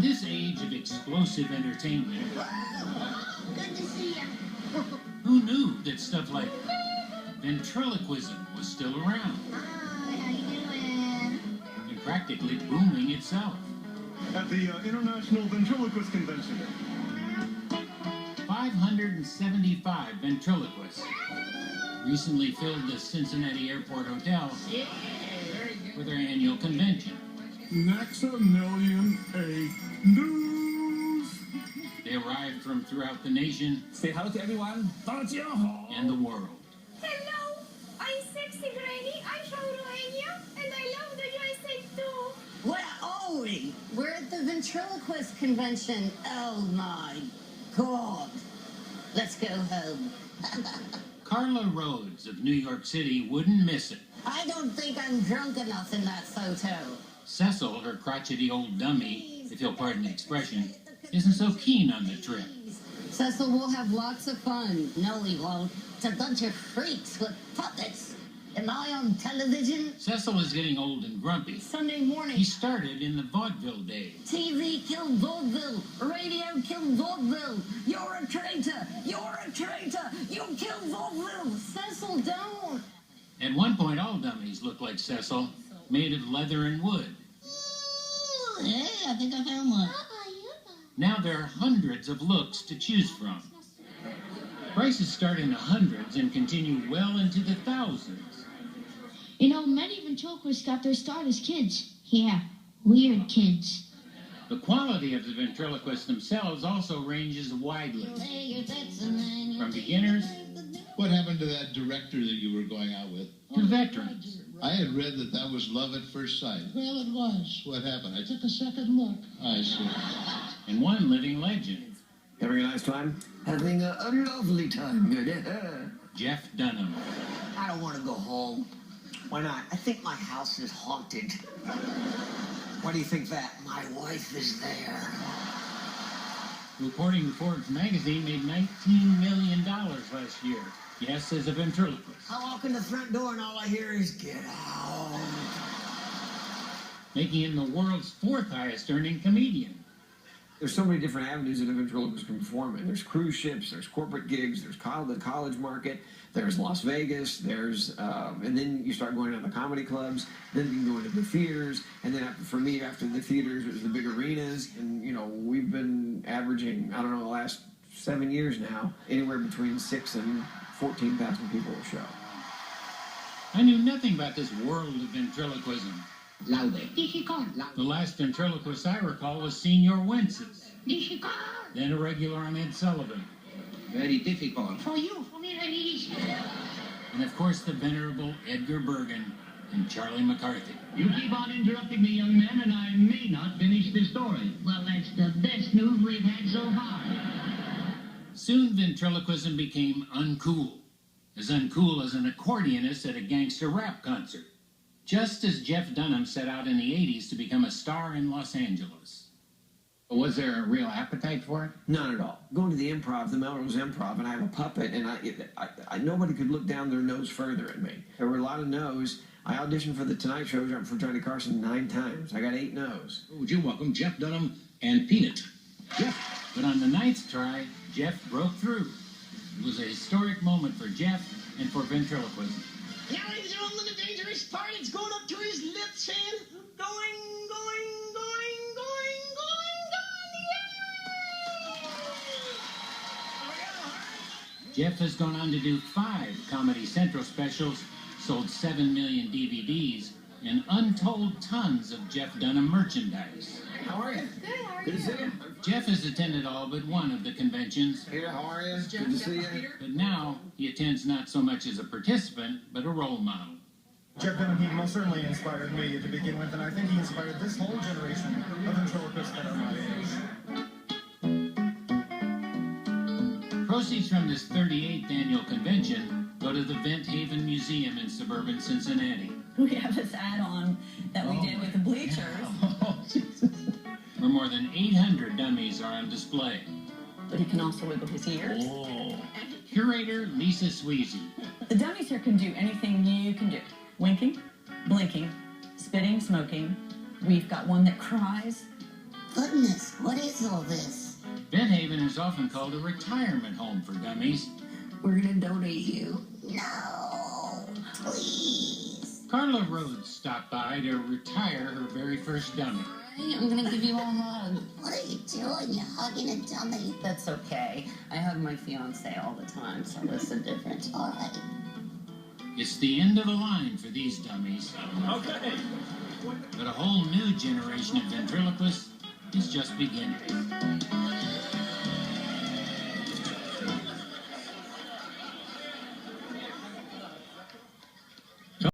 this age of explosive entertainment, Good to see you. who knew that stuff like ventriloquism was still around Hi, how you doing? and practically booming itself? At the International Ventriloquist Convention. 575 ventriloquists recently filled the Cincinnati Airport Hotel for their annual convention. Maximilian A. News. They arrived from throughout the nation Say hello to everyone. and the world. Hello, I'm Sexy Granny, I'm from Romania, and I love the USA too. Where are we? We're at the ventriloquist convention. Oh my God. Let's go home. Carla Rhodes of New York City wouldn't miss it. I don't think I'm drunk enough in that photo. Cecil, her crotchety old dummy, if you'll pardon the expression, isn't so keen on the trip. Cecil, we'll have lots of fun. No, we won't. It's a bunch of freaks with puppets. Am I on television? Cecil is getting old and grumpy. Sunday morning. He started in the vaudeville days. TV killed vaudeville. Radio killed vaudeville. You're a traitor. You're a traitor. You killed vaudeville. Cecil, don't. At one point, all dummies looked like Cecil, made of leather and wood. Ooh, hey, I think I found one. Now there are hundreds of looks to choose from. Prices start in the hundreds and continue well into the thousands. You know, many ventriloquists got their start as kids. Yeah, weird kids. The quality of the ventriloquists themselves also ranges widely. From beginners What happened to that director that you were going out with? to veterans. I had read that was love at first sight. Well, it was. What happened? I Took a second look. I see. And one living legend, Having a nice time? Having a lovely time. Jeff Dunham. I don't want to go home. Why not? I think my house is haunted. Why do you think that? My wife is there. Who, according to Forbes magazine, made $19 million last year. Yes, as a ventriloquist. I walk in the front door and all I hear is, get out. Making him the world's fourth highest earning comedian. There's so many different avenues that a ventriloquist can perform in. There's cruise ships, there's corporate gigs, there's the college market, there's Las Vegas, and then you start going to the comedy clubs, then you can go into the theaters, and then for me, after the theaters, it was the big arenas, and, you know, we've been averaging, I don't know, the last 7 years now, anywhere between 6,000 and 14,000 people a show. I knew nothing about this world of ventriloquism. Laude. The last ventriloquist I recall was Senior Wences, then a regular on Ed Sullivan. Very difficult. For you, for me, very easy. And of course the venerable Edgar Bergen and Charlie McCarthy. You keep on interrupting me, young man, and I may not finish the story. Well, that's the best news we've had so far. Soon ventriloquism became uncool as an accordionist at a gangster rap concert. Just as Jeff Dunham set out in the 80s to become a star in Los Angeles. Was there a real appetite for it? None at all. Going to the improv, the Melrose Improv, and I have a puppet, and I nobody could look down their nose further at me. There were a lot of no's. I auditioned for The Tonight Show for Johnny Carson 9 times. I got 8 no's. Would you welcome Jeff Dunham and Peanut? Jeff. But on the 9th try, Jeff broke through. It was a historic moment for Jeff and for ventriloquism. Now, ladies and gentlemen, the dangerous part, it's going up to his lips and going, Jeff has gone on to do 5 Comedy Central specials, sold 7 million DVDs, and untold tons of Jeff Dunham merchandise. How are you? Good, how are Good to you? see you. Jeff has attended all but one of the conventions, Peter, how are you? Good to see you. but now he attends not so much as a participant, but a role model. Jeff Dunham, he most certainly inspired me to begin with, and I think he inspired this whole generation of ventriloquists that are my age. Proceeds from this 38th annual convention go to the Vent Haven Museum in suburban Cincinnati, We have this add-on that we did with the bleachers. where more than 800 dummies are on display. But he can also wiggle his ears. Oh. Curator Lisa Sweezy. The dummies here can do anything you can do. Winking, blinking, spitting, smoking. We've got one that cries. goodness, what is all this? Bent Haven is often called a retirement home for dummies. We're gonna donate you. No, please. Carla Rhodes stopped by to retire her very first dummy. I'm gonna give you a hug. What are you doing? You're hugging a dummy. That's okay. I hug my fiance all the time, so what's the difference? All right. It's the end of the line for these dummies. Okay. But a whole new generation of ventriloquists is just beginning.